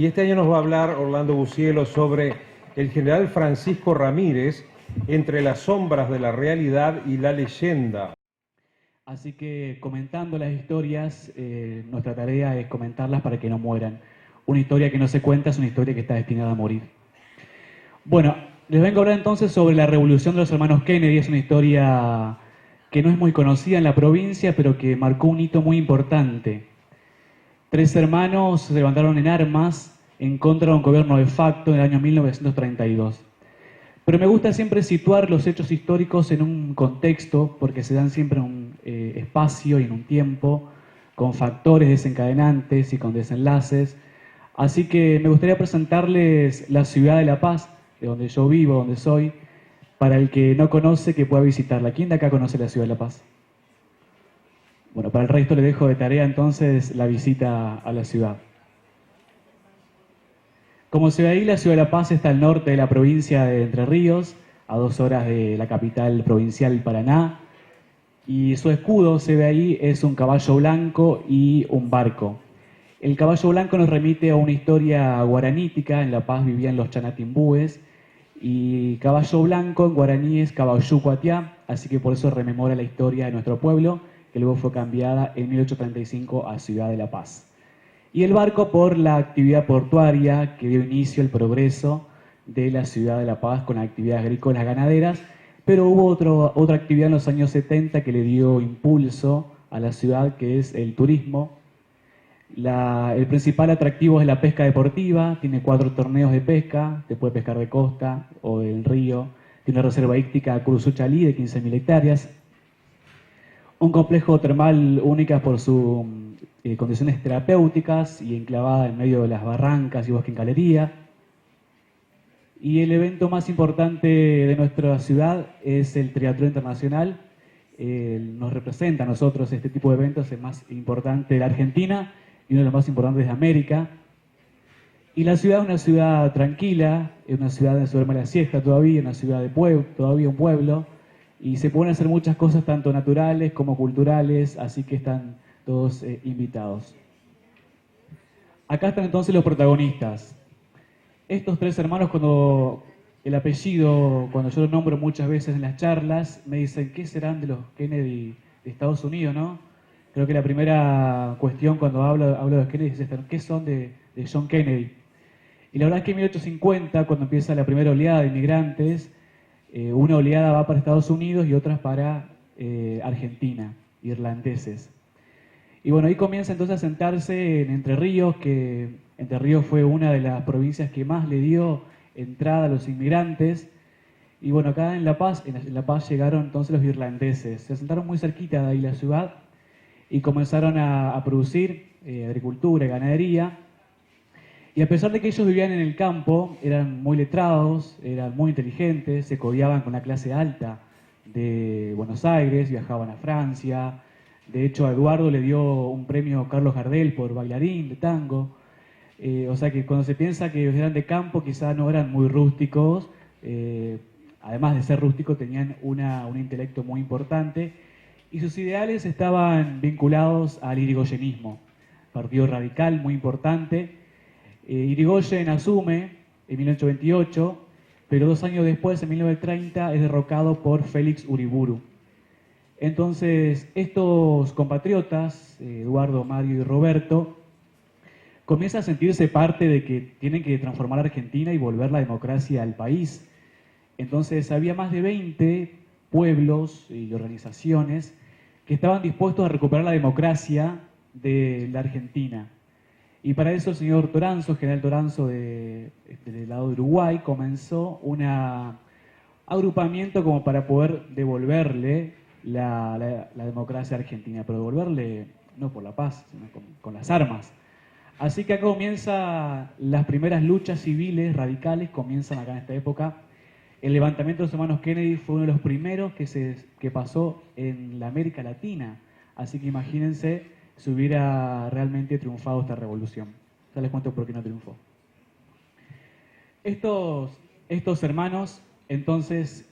este año nos va a hablar Orlando Bucielo sobre el general Francisco Ramírez, entre las sombras de la realidad y la leyenda. Así que comentando las historias, nuestra tarea es comentarlas para que no mueran. Una historia que no se cuenta es una historia que está destinada a morir. Bueno, les vengo a hablar entonces sobre la revolución de los hermanos Kennedy. Es una historia que no es muy conocida en la provincia, pero que marcó un hito muy importante. 3 hermanos se levantaron en armas en contra de un gobierno de facto en el año 1932. Pero me gusta siempre situar los hechos históricos en un contexto, porque se dan siempre en un espacio y en un tiempo, con factores desencadenantes y con desenlaces. Así que me gustaría presentarles la ciudad de La Paz, de donde yo vivo, donde soy, para el que no conoce, que pueda visitarla. ¿Quién de acá conoce la ciudad de La Paz? Bueno, para el resto le dejo de tarea entonces la visita a la ciudad. Como se ve ahí, la ciudad de La Paz está al norte de la provincia de Entre Ríos, a 2 horas de la capital provincial Paraná, y su escudo, se ve ahí, es un caballo blanco y un barco. El caballo blanco nos remite a una historia guaranítica. En La Paz vivían los chanatimbúes, y caballo blanco en guaraní es Caballucuatiá, así que por eso rememora la historia de nuestro pueblo, que luego fue cambiada en 1835 a Ciudad de La Paz. Y el barco por la actividad portuaria que dio inicio al progreso de la ciudad de La Paz con actividades agrícolas ganaderas, pero hubo otra actividad en los años 70 que le dio impulso a la ciudad, que es el turismo. El principal atractivo es la pesca deportiva, tiene 4 torneos de pesca, se puede pescar de costa o del río, tiene una reserva hídrica Curuzuchalí de 15.000 hectáreas, un complejo termal única por sus condiciones terapéuticas y enclavada en medio de las barrancas y bosque en galería. Y el evento más importante de nuestra ciudad es el Triatlón Internacional. Nos representa a nosotros este tipo de eventos, el más importante de la Argentina y uno de los más importantes de América. Y la ciudad es una ciudad tranquila, es una ciudad donde se duerme la siesta todavía, una ciudad de pueblo, todavía un pueblo, y se pueden hacer muchas cosas tanto naturales como culturales, así que están todos invitados. Acá están entonces los protagonistas. Estos 3 hermanos, cuando el apellido, cuando yo lo nombro muchas veces en las charlas, me dicen, ¿qué serán de los Kennedy de Estados Unidos, no? Creo que la primera cuestión cuando hablo de los Kennedy es esta, ¿qué son de John Kennedy? Y la verdad es que en 1850, cuando empieza la primera oleada de inmigrantes, una oleada va para Estados Unidos y otras para Argentina, irlandeses. Y bueno, ahí comienza entonces a sentarse en Entre Ríos, que Entre Ríos fue una de las provincias que más le dio entrada a los inmigrantes. Y bueno, acá en La Paz llegaron entonces los irlandeses. Se asentaron muy cerquita de ahí la ciudad y comenzaron a producir agricultura y ganadería. Y a pesar de que ellos vivían en el campo, eran muy letrados, eran muy inteligentes, se codeaban con la clase alta de Buenos Aires, viajaban a Francia. De hecho, a Eduardo le dio un premio Carlos Gardel por bailarín de tango. O sea que cuando se piensa que eran de campo, quizás no eran muy rústicos. Además de ser rústicos, tenían un intelecto muy importante. Y sus ideales estaban vinculados al irigoyenismo, partido radical muy importante. Irigoyen asume en 1828, pero 2 años después, en 1930, es derrocado por Félix Uriburu. Entonces, estos compatriotas, Eduardo, Mario y Roberto, comienzan a sentirse parte de que tienen que transformar Argentina y volver la democracia al país. Entonces, había más de 20 pueblos y organizaciones que estaban dispuestos a recuperar la democracia de la Argentina. Y para eso el señor Toranzo, general Toranzo del lado de Uruguay, comenzó un agrupamiento como para poder devolverle la democracia argentina, pero devolverle no por la paz, sino con las armas. Así que acá comienzan las primeras luchas civiles radicales, comienzan acá en esta época. El levantamiento de los hermanos Kennedy fue uno de los primeros que pasó en la América Latina. Así que imagínense si hubiera realmente triunfado esta revolución. Ya les cuento por qué no triunfó. Estos hermanos entonces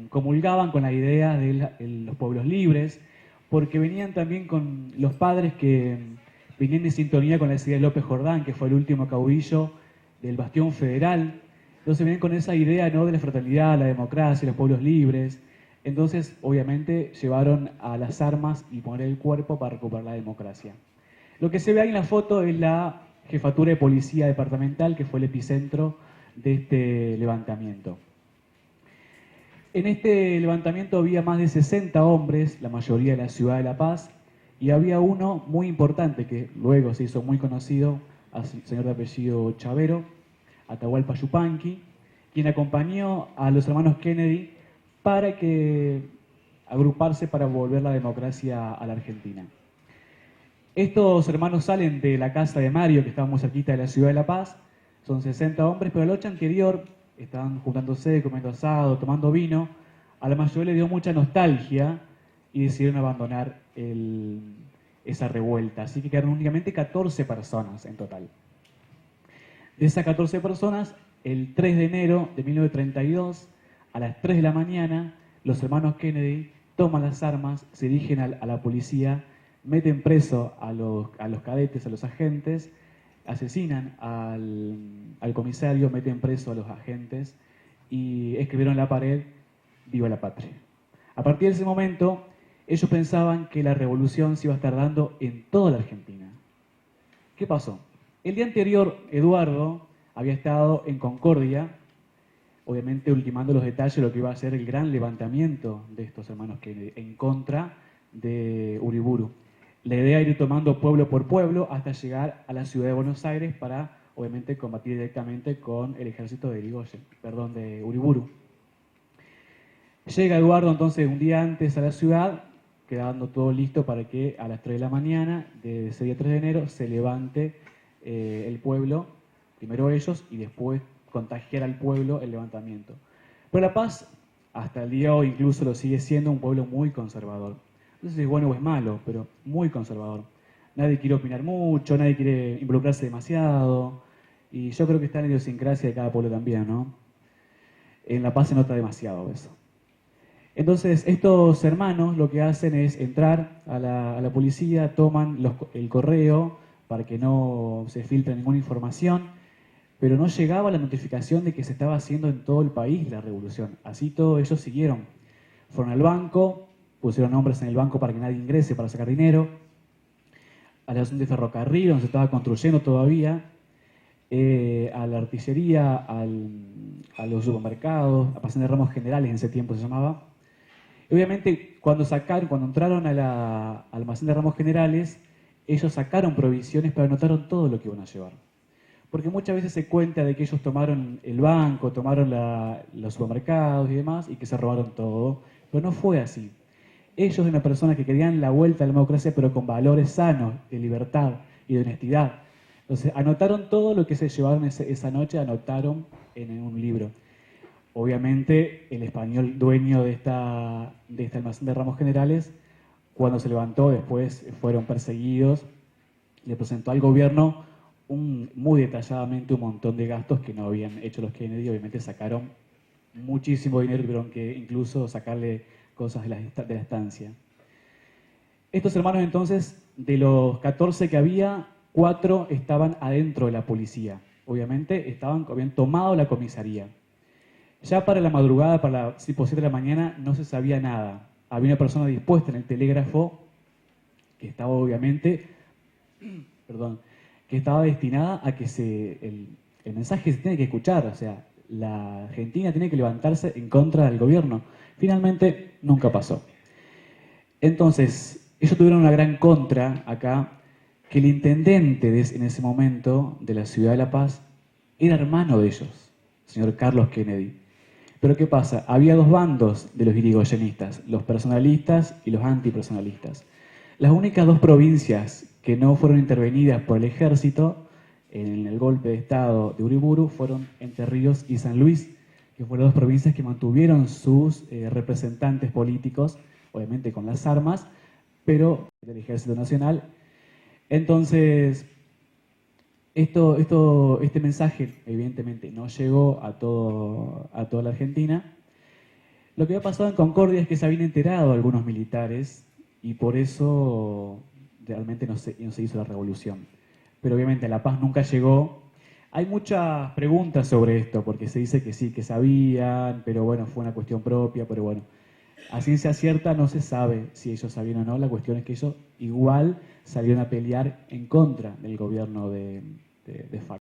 comulgaban con la idea de los pueblos libres, porque venían también con los padres que venían en sintonía con la idea de López Jordán, que fue el último caudillo del Bastión Federal. Entonces venían con esa idea, ¿no?, de la fraternidad, la democracia, los pueblos libres. Entonces, obviamente, llevaron a las armas y poner el cuerpo para recuperar la democracia. Lo que se ve ahí en la foto es la jefatura de policía departamental, que fue el epicentro de este levantamiento. En este levantamiento había más de 60 hombres, la mayoría de la ciudad de La Paz, y había uno muy importante que luego se hizo muy conocido, señor de apellido Chavero, Atahualpa Yupanqui, quien acompañó a los hermanos Kennedy para agruparse para volver la democracia a la Argentina. Estos hermanos salen de la casa de Mario, que estaba muy cerquita de la ciudad de La Paz, son 60 hombres, pero la noche anterior estaban juntándose, comiendo asado, tomando vino. A la mayoría le dio mucha nostalgia y decidieron abandonar esa revuelta. Así que quedaron únicamente 14 personas en total. De esas 14 personas, el 3 de enero de 1932, a las 3 de la mañana, los hermanos Kennedy toman las armas, se dirigen a la policía, meten preso a los cadetes, a los agentes, asesinan al comisario, meten preso a los agentes y escribieron en la pared: "Viva la patria". A partir de ese momento, ellos pensaban que la revolución se iba a estar dando en toda la Argentina. ¿Qué pasó? El día anterior, Eduardo había estado en Concordia, obviamente ultimando los detalles de lo que iba a ser el gran levantamiento de estos hermanos Kennedy en contra de Uriburu. La idea era ir tomando pueblo por pueblo hasta llegar a la ciudad de Buenos Aires para, obviamente, combatir directamente con el ejército de de Uriburu. Llega Eduardo entonces un día antes a la ciudad, quedando todo listo para que a las 3 de la mañana de ese día 3 de enero se levante el pueblo, primero ellos y después contagiar al pueblo el levantamiento. Pero La Paz, hasta el día de hoy incluso lo sigue siendo un pueblo muy conservador. No sé si es bueno o es malo, pero muy conservador. Nadie quiere opinar mucho, nadie quiere involucrarse demasiado. Y yo creo que está en la idiosincrasia de cada pueblo también, ¿no? En La Paz se nota demasiado eso. Entonces, estos hermanos lo que hacen es entrar a la policía, toman el correo para que no se filtre ninguna información, pero no llegaba la notificación de que se estaba haciendo en todo el país la revolución. Así todos ellos siguieron. Fueron al banco, pusieron nombres en el banco para que nadie ingrese, para sacar dinero, a la estación de ferrocarril, donde se estaba construyendo todavía, a la artillería, a los supermercados, a Almacén de Ramos Generales en ese tiempo se llamaba. Obviamente, cuando entraron al Almacén de Ramos Generales, ellos sacaron provisiones, pero anotaron todo lo que iban a llevar. Porque muchas veces se cuenta de que ellos tomaron el banco, tomaron los supermercados y demás, y que se robaron todo. Pero no fue así. Ellos, de una persona que querían la vuelta a la democracia, pero con valores sanos, de libertad y de honestidad. Entonces, anotaron todo lo que se llevaron esa noche, anotaron en un libro. Obviamente, el español dueño de este almacén de Ramos Generales, cuando se levantó, después fueron perseguidos, le presentó al gobierno muy detalladamente un montón de gastos que no habían hecho los Kennedy. Obviamente sacaron muchísimo dinero, tuvieron que incluso sacarle cosas de la estancia. Estos hermanos entonces, de los 14 que había, 4 estaban adentro de la policía. Obviamente habían tomado la comisaría. Ya para la madrugada, para las 7 de la mañana, no se sabía nada. Había una persona dispuesta en el telégrafo que estaba obviamente, que estaba destinada a que el mensaje se tiene que escuchar. O sea, la Argentina tiene que levantarse en contra del gobierno. Finalmente, nunca pasó. Entonces, ellos tuvieron una gran contra acá, que el intendente en ese momento de la ciudad de La Paz era hermano de ellos, el señor Carlos Kennedy. Pero ¿qué pasa? Había 2 bandos de los irigoyenistas, los personalistas y los antipersonalistas. Las únicas 2 provincias que no fueron intervenidas por el ejército en el golpe de Estado de Uriburu fueron Entre Ríos y San Luis, que fueron 2 provincias que mantuvieron sus representantes políticos, obviamente con las armas, pero del Ejército Nacional. Entonces, este mensaje evidentemente no llegó a toda la Argentina. Lo que había pasado en Concordia es que se habían enterado algunos militares y por eso realmente no se hizo la revolución. Pero obviamente la paz nunca llegó. Hay muchas preguntas sobre esto, porque se dice que sí, que sabían, pero bueno, fue una cuestión propia, pero bueno, a ciencia cierta no se sabe si ellos sabían o no. La cuestión es que ellos igual salieron a pelear en contra del gobierno de facto.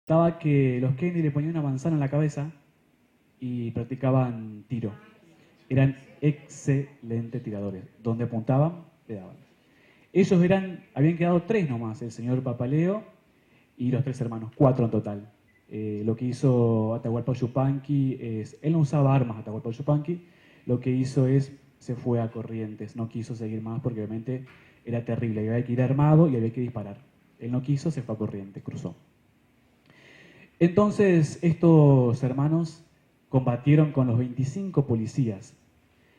Estaba que los Kennedy le ponían una manzana en la cabeza y practicaban tiro. Eran excelentes tiradores. Donde apuntaban, le daban. Ellos habían quedado 3 nomás, el señor Papaleo y los 3 hermanos, 4 en total. Lo que hizo Atahualpa Yupanqui él no usaba armas, Atahualpa Yupanqui, lo que hizo se fue a Corrientes, no quiso seguir más porque obviamente era terrible, había que ir armado y había que disparar. Él no quiso, se fue a Corrientes, cruzó. Entonces estos hermanos combatieron con los 25 policías.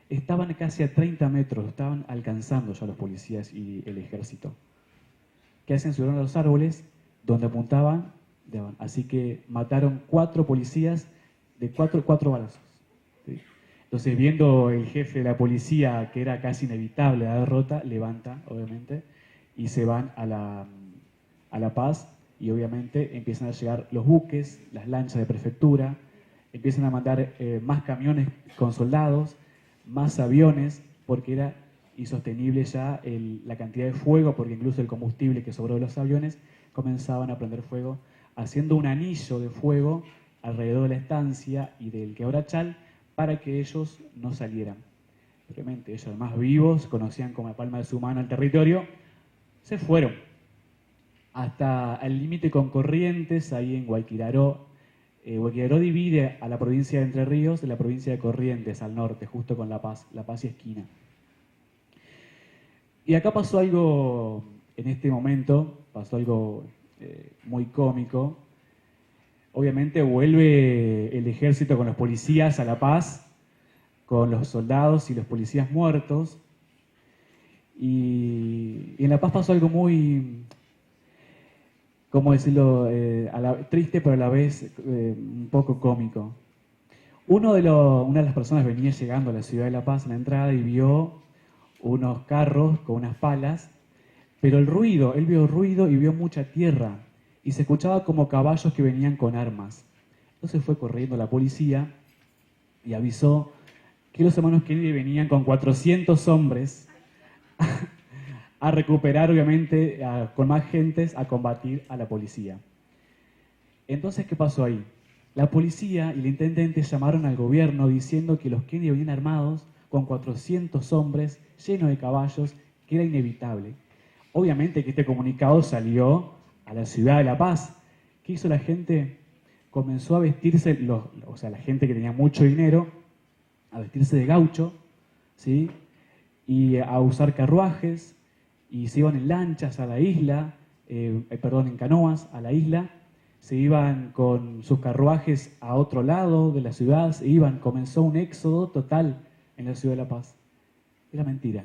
Estaban casi a 30 metros, estaban alcanzando ya los policías y el ejército. ¿Qué hacen? Subieron a los árboles, donde apuntaban, daban. Así que mataron 4 policías de 4 balazos. ¿Sí? Entonces, viendo el jefe de la policía que era casi inevitable la derrota, levanta, obviamente, y se van a La Paz, y obviamente empiezan a llegar los buques, las lanchas de prefectura, empiezan a mandar más camiones con soldados, más aviones, porque era insostenible ya la cantidad de fuego, porque incluso el combustible que sobró de los aviones comenzaban a prender fuego, haciendo un anillo de fuego alrededor de la estancia y del Quebrachal para que ellos no salieran. Obviamente ellos, más vivos, conocían como la palma de su mano el territorio, se fueron hasta el límite con Corrientes, ahí en Guayquiraró. Guayquiraró divide a la provincia de Entre Ríos de la provincia de Corrientes al norte, justo con La Paz y esquina. Y acá pasó algo, en este momento, pasó algo muy cómico. Obviamente vuelve el ejército con los policías a La Paz, con los soldados y los policías muertos. Y en La Paz pasó algo muy, ¿cómo decirlo? Triste, pero a la vez un poco cómico. Una de las personas venía llegando a la ciudad de La Paz en la entrada y vio unos carros con unas palas, pero el ruido, él vio ruido y vio mucha tierra, y se escuchaba como caballos que venían con armas. Entonces fue corriendo la policía y avisó que los hermanos Kennedy venían con 400 hombres a recuperar, obviamente, con más gentes, a combatir a la policía. Entonces, ¿qué pasó ahí? La policía y el intendente llamaron al gobierno diciendo que los Kennedy venían armados con 400 hombres llenos de caballos, que era inevitable. Obviamente que este comunicado salió a la ciudad de La Paz. ¿Qué hizo la gente? Comenzó a vestirse, o sea, la gente que tenía mucho dinero, a vestirse de gaucho, ¿sí? Y a usar carruajes, y se iban en lanchas a la isla, en canoas a la isla, se iban con sus carruajes a otro lado de la ciudad, comenzó un éxodo total en la ciudad de La Paz. Era mentira.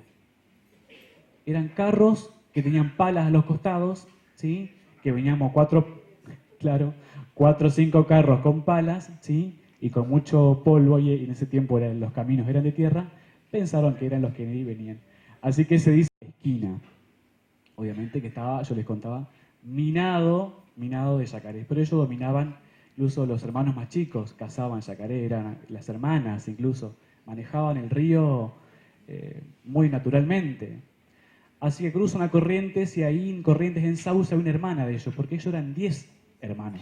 Eran carros que tenían palas a los costados, ¿sí? Que veníamos claro, 4 o 5 carros con palas, ¿sí? Y con mucho polvo, y en ese tiempo los caminos eran de tierra, pensaron que eran los que venían. Así que se dice esquina. Obviamente que estaba, yo les contaba, minado de yacarés, pero ellos dominaban, incluso los hermanos más chicos cazaban yacaré, eran las hermanas incluso, manejaban el río muy naturalmente. Así que cruzan a Corrientes y ahí en Corrientes, en Sauce, hay una hermana de ellos, porque ellos eran 10 hermanos.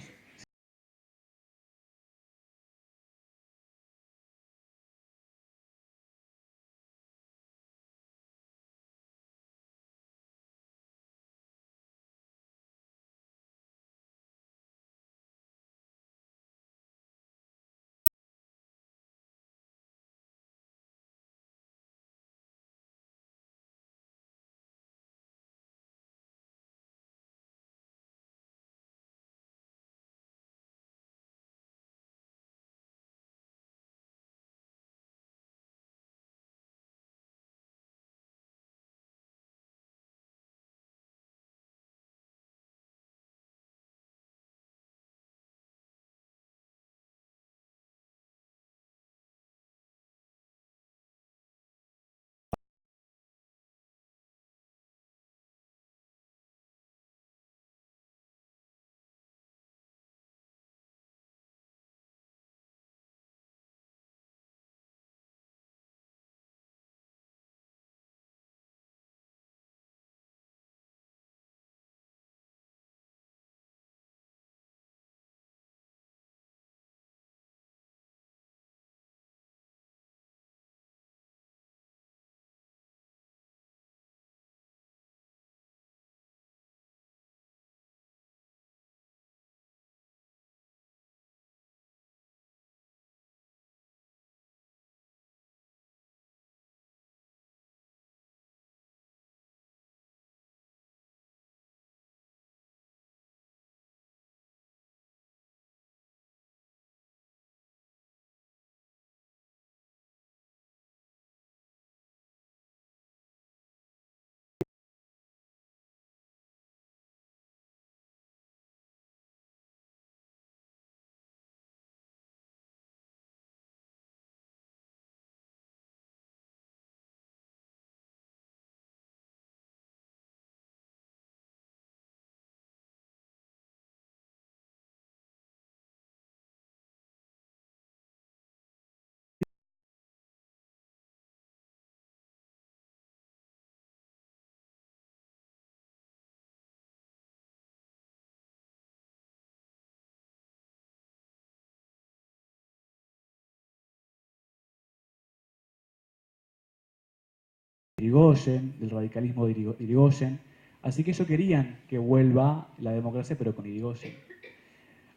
Irigoyen, del radicalismo de Irigoyen. Así que ellos querían que vuelva la democracia, pero con Irigoyen.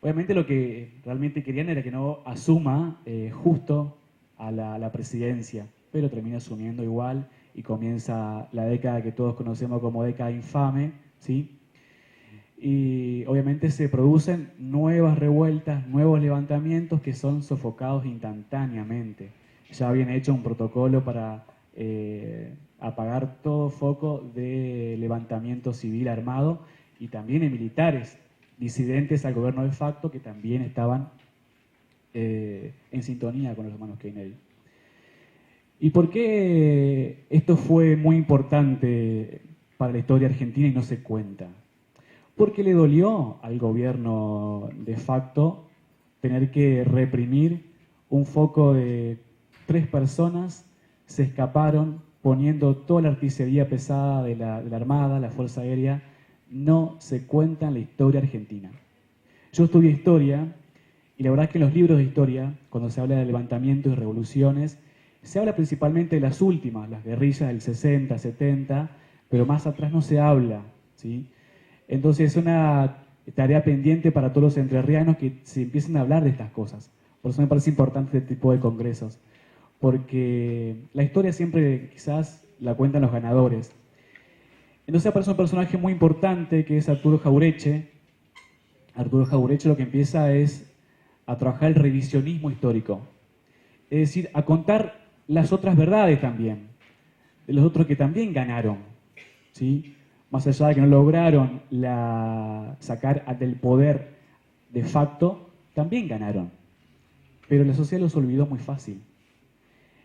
Obviamente lo que realmente querían era que no asuma justo a la presidencia, pero termina asumiendo igual y comienza la década que todos conocemos como década infame, ¿sí? Y obviamente se producen nuevas revueltas, nuevos levantamientos que son sofocados instantáneamente. Ya habían hecho un protocolo para apagar todo foco de levantamiento civil armado y también en militares disidentes al gobierno de facto que también estaban en sintonía con los hermanos Kennedy. ¿Y por qué esto fue muy importante para la historia argentina y no se cuenta? Porque le dolió al gobierno de facto tener que reprimir un foco de 3 personas, se escaparon poniendo toda la artillería pesada de la Armada, la Fuerza Aérea, no se cuenta en la historia argentina. Yo estudié historia y la verdad es que en los libros de historia, cuando se habla de levantamientos y revoluciones, se habla principalmente de las últimas, las guerrillas del 60, 70, pero más atrás no se habla, ¿sí? Entonces es una tarea pendiente para todos los entrerrianos que se empiecen a hablar de estas cosas. Por eso me parece importante este tipo de congresos, porque la historia siempre quizás la cuentan los ganadores. Entonces aparece un personaje muy importante que es Arturo Jaureche. Arturo Jaureche lo que empieza es a trabajar el revisionismo histórico, es decir, a contar las otras verdades también, de los otros que también ganaron, ¿sí? Más allá de que no lograron sacar del poder de facto, también ganaron. Pero la sociedad los olvidó muy fácil.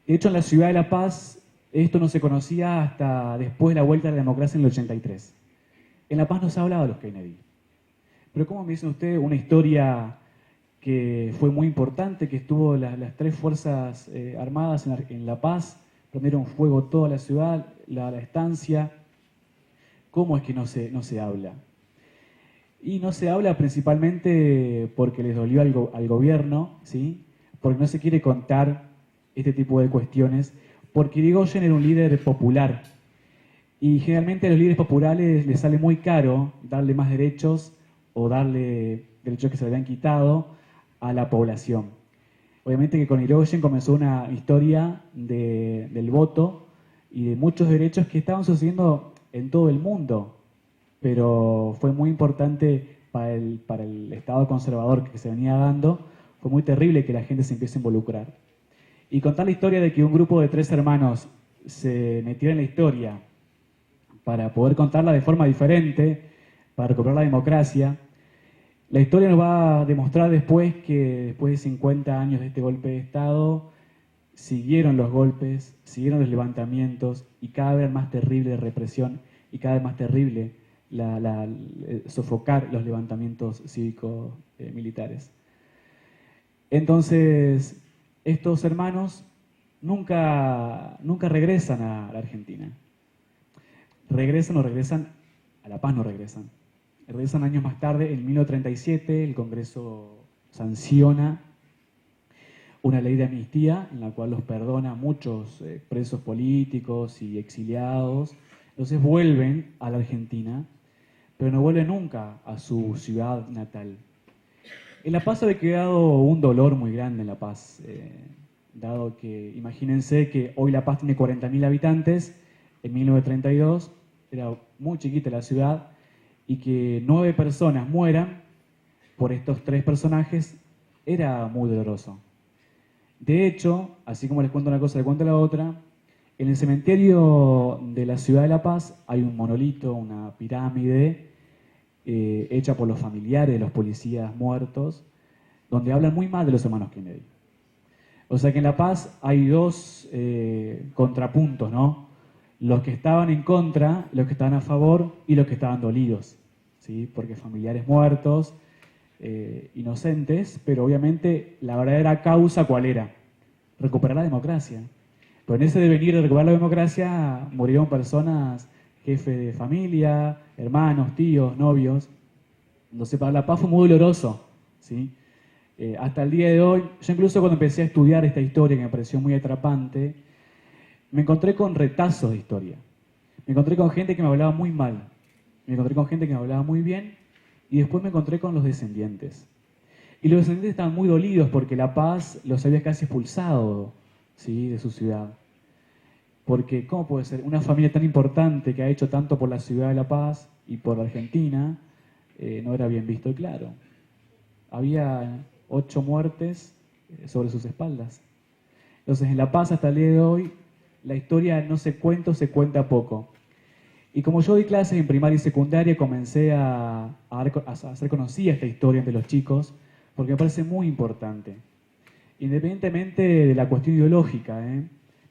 De hecho, en la ciudad de La Paz, esto no se conocía hasta después de la vuelta de la democracia en el 83. En La Paz no se hablaba de los Kennedy. Pero ¿cómo me dicen ustedes una historia que fue muy importante, que estuvo las 3 fuerzas armadas en La Paz, prendieron fuego toda la ciudad, la estancia? ¿Cómo es que no se habla? Y no se habla principalmente porque les dolió al gobierno, ¿sí? Porque no se quiere contar este tipo de cuestiones, porque Irigoyen era un líder popular, y generalmente a los líderes populares les sale muy caro darle más derechos o darle derechos que se le habían quitado a la población. Obviamente que con Irigoyen comenzó una historia del voto y de muchos derechos que estaban sucediendo en todo el mundo, pero fue muy importante para el Estado conservador que se venía dando. Fue muy terrible que la gente se empiece a involucrar. Y contar la historia de que un grupo de 3 hermanos se metió en la historia para poder contarla de forma diferente, para recuperar la democracia. La historia nos va a demostrar después que después de 50 años de este golpe de Estado, siguieron los golpes, siguieron los levantamientos y cada vez más terrible represión y cada vez más terrible sofocar los levantamientos cívicos militares. Entonces, estos hermanos nunca regresan a la Argentina. Regresan a La Paz no regresan. Regresan años más tarde, en 1937, el Congreso sanciona una ley de amnistía en la cual los perdona a muchos presos políticos y exiliados. Entonces vuelven a la Argentina, pero no vuelven nunca a su ciudad natal. En La Paz había quedado un dolor muy grande en La Paz, dado que, imagínense que hoy La Paz tiene 40.000 habitantes, en 1932 era muy chiquita la ciudad, y que 9 personas mueran por estos 3 personajes era muy doloroso. De hecho, así como les cuento una cosa, les cuento la otra, en el cementerio de la ciudad de La Paz hay un monolito, una pirámide, hecha por los familiares de los policías muertos, donde hablan muy mal de los hermanos Kennedy. O sea que en La Paz hay 2 contrapuntos, ¿no? Los que estaban en contra, los que estaban a favor y los que estaban dolidos, ¿sí? Porque familiares muertos, inocentes, pero obviamente la verdadera causa, ¿cuál era? Recuperar la democracia. Pero en ese devenir de recuperar la democracia murieron personas, jefes de familia, hermanos, tíos, novios. Entonces para La Paz fue muy doloroso, ¿sí? Hasta el día de hoy, yo incluso cuando empecé a estudiar esta historia, que me pareció muy atrapante, me encontré con retazos de historia. Me encontré con gente que me hablaba muy mal. Me encontré con gente que me hablaba muy bien. Y después me encontré con los descendientes. Y los descendientes estaban muy dolidos porque La Paz los había casi expulsado, ¿sí?, de su ciudad. Porque, ¿cómo puede ser? Una familia tan importante que ha hecho tanto por la ciudad de La Paz y por la Argentina, no era bien visto. Y claro, había 8 muertes sobre sus espaldas. Entonces, en La Paz hasta el día de hoy, la historia no se cuenta o se cuenta poco. Y como yo di clases en primaria y secundaria, comencé a hacer conocida esta historia entre los chicos, porque me parece muy importante. Independientemente de la cuestión ideológica,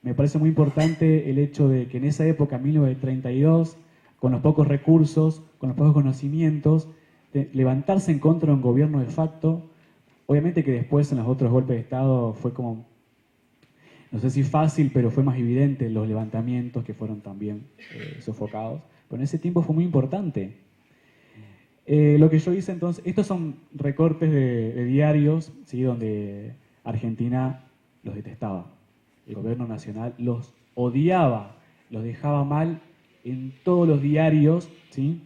Me parece muy importante el hecho de que en esa época, 1932, con los pocos recursos, con los pocos conocimientos, levantarse en contra de un gobierno de facto. Obviamente que después en los otros golpes de Estado fue como, no sé si fácil, pero fue más evidente los levantamientos que fueron también sofocados. Pero en ese tiempo fue muy importante. Lo que yo hice entonces, estos son recortes de diarios, ¿sí? Donde Argentina los detestaba. El gobierno nacional los odiaba, los dejaba mal en todos los diarios, ¿sí?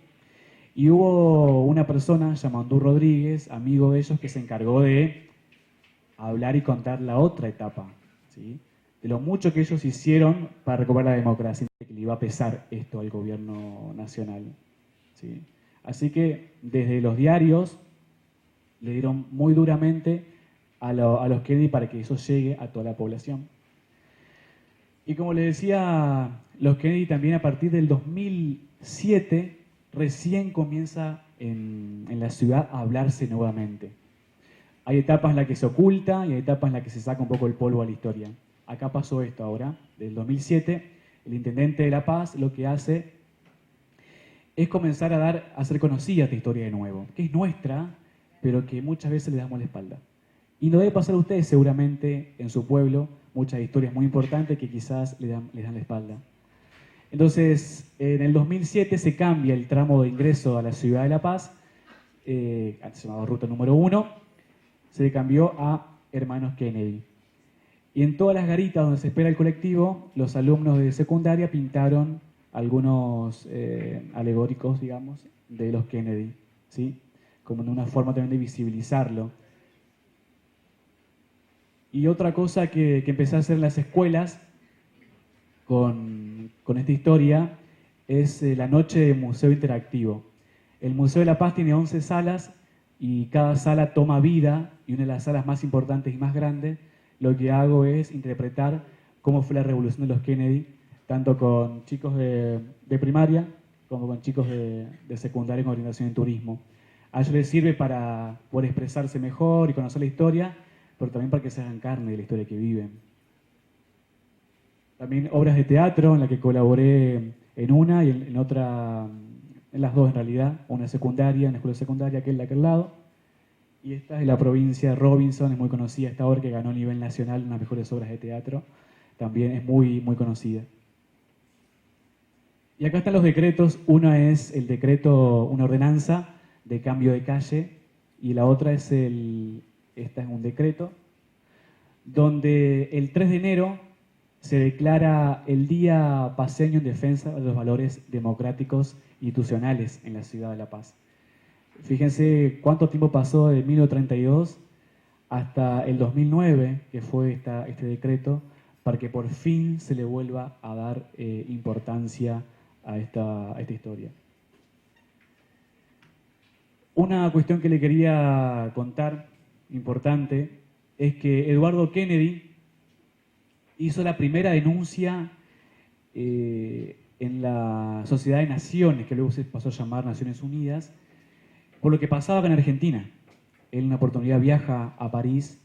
Y hubo una persona llamada Andú Rodríguez, amigo de ellos, que se encargó de hablar y contar la otra etapa, ¿sí? De lo mucho que ellos hicieron para recuperar la democracia, que le iba a pesar esto al gobierno nacional, ¿sí? Así que desde los diarios le dieron muy duramente a los Kennedy para que eso llegue a toda la población. Y como les decía, los Kennedy también a partir del 2007 recién comienza en la ciudad a hablarse nuevamente. Hay etapas en las que se oculta y hay etapas en las que se saca un poco el polvo a la historia. Acá pasó esto ahora, del 2007, el intendente de La Paz lo que hace es comenzar a hacer conocida esta historia de nuevo, que es nuestra, pero que muchas veces le damos la espalda. Y no debe pasar a ustedes seguramente en su pueblo muchas historias muy importantes que quizás les dan la espalda. Entonces, en el 2007 se cambia el tramo de ingreso a la ciudad de La Paz, antes se llamaba Ruta número 1, se cambió a Hermanos Kennedy. Y en todas las garitas donde se espera el colectivo, los alumnos de secundaria pintaron algunos alegóricos, digamos, de los Kennedy, ¿sí? Como en una forma también de visibilizarlo. Y otra cosa que empecé a hacer en las escuelas con esta historia es la noche de museo interactivo. El Museo de la Paz tiene 11 salas y cada sala toma vida, y una de las salas más importantes y más grandes, lo que hago es interpretar cómo fue la revolución de los Kennedy, tanto con chicos de primaria como con chicos de secundaria con orientación en turismo. A ellos les sirve para poder expresarse mejor y conocer la historia, pero también para que se hagan carne de la historia que viven. También obras de teatro en las que colaboré en una y en otra, en las dos en realidad, una secundaria, en la escuela secundaria, aquel de aquel lado, y esta es de la provincia de Robinson, es muy conocida esta obra que ganó a nivel nacional unas mejores obras de teatro, también es muy, muy conocida. Y acá están los decretos, una es el decreto, una ordenanza de cambio de calle, y la otra es esta es un decreto, donde el 3 de enero se declara el Día Paceño en defensa de los valores democráticos institucionales en la ciudad de La Paz. Fíjense cuánto tiempo pasó de 1932 hasta el 2009, que fue este decreto, para que por fin se le vuelva a dar importancia a esta historia. Una cuestión que le quería contar, importante, es que Eduardo Kennedy hizo la primera denuncia en la Sociedad de Naciones, que luego se pasó a llamar Naciones Unidas, por lo que pasaba en Argentina. Él en una oportunidad viaja a París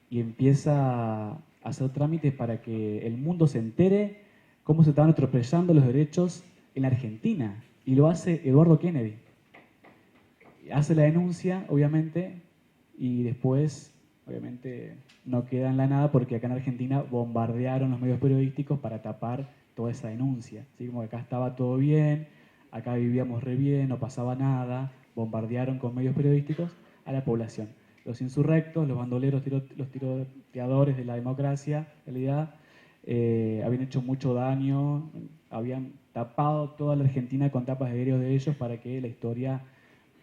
y empieza a hacer trámites para que el mundo se entere cómo se estaban atropellando los derechos en la Argentina. Y lo hace Eduardo Kennedy. Hace la denuncia, obviamente, y después, obviamente, no queda en la nada porque acá en Argentina bombardearon los medios periodísticos para tapar toda esa denuncia. ¿Sí? Como que acá estaba todo bien, acá vivíamos re bien, no pasaba nada, bombardearon con medios periodísticos a la población. Los insurrectos, los bandoleros, los tiroteadores de la democracia, en realidad, habían hecho mucho daño, habían tapado toda la Argentina con tapas de diarios de ellos para que la historia,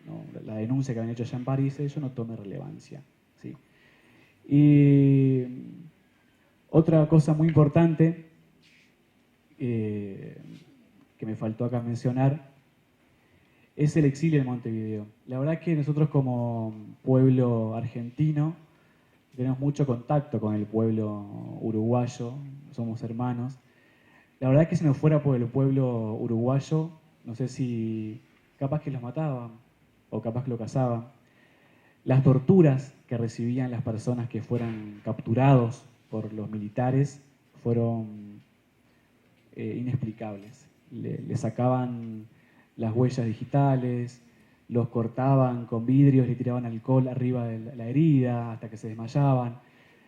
¿no? La denuncia que habían hecho allá en París, eso no tome relevancia. ¿Sí? Y otra cosa muy importante que me faltó acá mencionar es el exilio en Montevideo. La verdad que nosotros como pueblo argentino tenemos mucho contacto con el pueblo uruguayo, somos hermanos. La verdad que si no fuera por el pueblo uruguayo, no sé si capaz que los mataban o capaz que lo cazaban. Las torturas que recibían las personas que fueran capturados por los militares fueron inexplicables. Le sacaban las huellas digitales, los cortaban con vidrios, le tiraban alcohol arriba de la herida hasta que se desmayaban.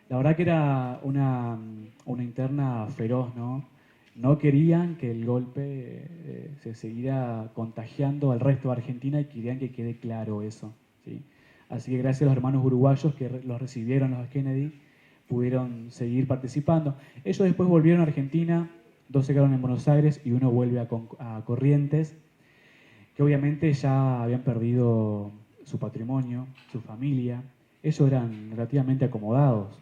La verdad que era una interna feroz, ¿no? No querían que el golpe se siguiera contagiando al resto de Argentina y querían que quede claro eso, ¿sí? Así que gracias a los hermanos uruguayos que los recibieron los Kennedy, pudieron seguir participando. Ellos después volvieron a Argentina, 2 se quedaron en Buenos Aires y uno vuelve a Corrientes, que obviamente ya habían perdido su patrimonio, su familia. Ellos eran relativamente acomodados,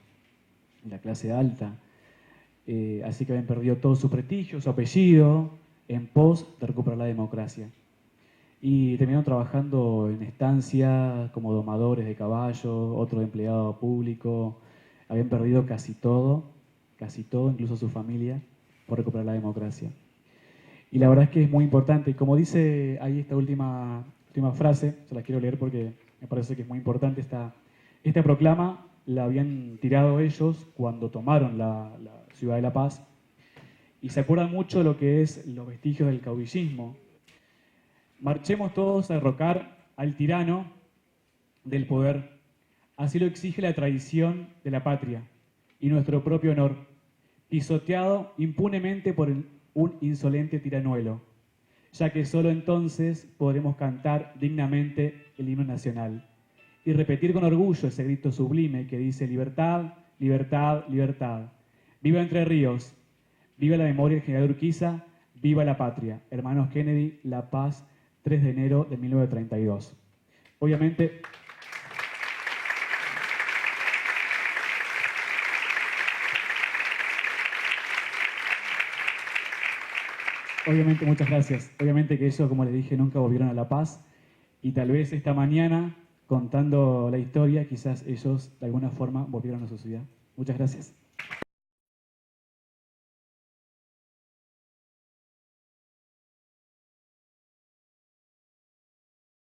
la clase alta, así que habían perdido todo su prestigio, su apellido, en pos de recuperar la democracia. Y terminaron trabajando en estancias como domadores de caballos, otros de empleado público. Habían perdido casi todo, incluso su familia, por recuperar la democracia. Y la verdad es que es muy importante. Y como dice ahí esta última frase, se la quiero leer porque me parece que es muy importante. Esta proclama la habían tirado ellos cuando tomaron la ciudad de La Paz. Y se acuerdan mucho de lo que es los vestigios del caudillismo. Marchemos todos a derrocar al tirano del poder. Así lo exige la tradición de la patria y nuestro propio honor, pisoteado impunemente por un insolente tiranuelo, ya que solo entonces podremos cantar dignamente el himno nacional y repetir con orgullo ese grito sublime que dice libertad, libertad, libertad. Viva Entre Ríos, viva la memoria del general Urquiza, viva la patria. Hermanos Kennedy, La Paz, 3 de enero de 1932. Obviamente, muchas gracias. Obviamente que ellos, como les dije, nunca volvieron a La Paz y tal vez esta mañana, contando la historia, quizás ellos de alguna forma volvieron a su ciudad. Muchas gracias.